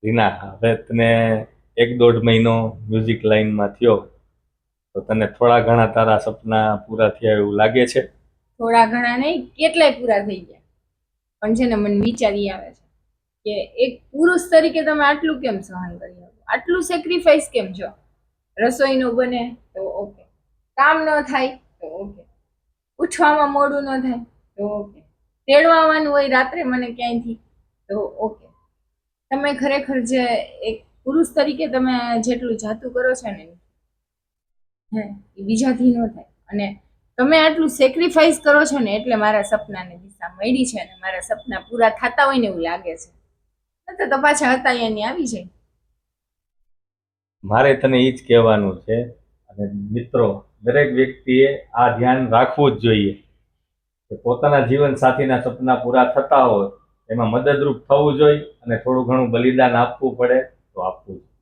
રીના, હવે તને 1-1.5 મહિનો મ્યુઝિક લાઈનમાં થયો, તો તને થોડા ઘણા તારા સપના પૂરા થયા એવું લાગે છે? થોડા ઘણા નહીં, કેટલાય પૂરા થઈ ગયા. પણ છે ને મને વિચારી આવે છે કે એક પુરુષ તરીકે તમે આટલું કેમ સહન કરી શકો, આટલું સેક્રિફાઈસ કેમ છો? રસોઈ નો બને તો ઓકે, કામ ન થાય તો ઓકે, ઉઠવામાં મોડું ન થાય તો ઓકે, તેડવાનું હોય રાત્રે મને ક્યાંયથી તો ઓકે. તમે ખરેખર જે એક પુરુષ તરીકે તમે જેટલું જાતું કરો છો ને હે એ બીજાથી ન થાય. અને તમે આટલું સેક્રિફાઈસ કરો છો ને એટલે મારા સપનાને દિશા મળી છે, અને મારા સપના પૂરા થતા હોય ને એવું લાગે છે, તો પાછા હતા અહીંયા આવી જાય. મારે તને એ જ કહેવાનું છે. અને મિત્રો, દરેક વ્યક્તિએ આ ધ્યાન રાખવું જ જોઈએ કે પોતાના જીવન સાથીના સપના પૂરા થતા હોય એમાં મદદરૂપ થવું જોઈએ, અને થોડું ઘણું બલિદાન આપવું પડે તો આપવું જોઈએ.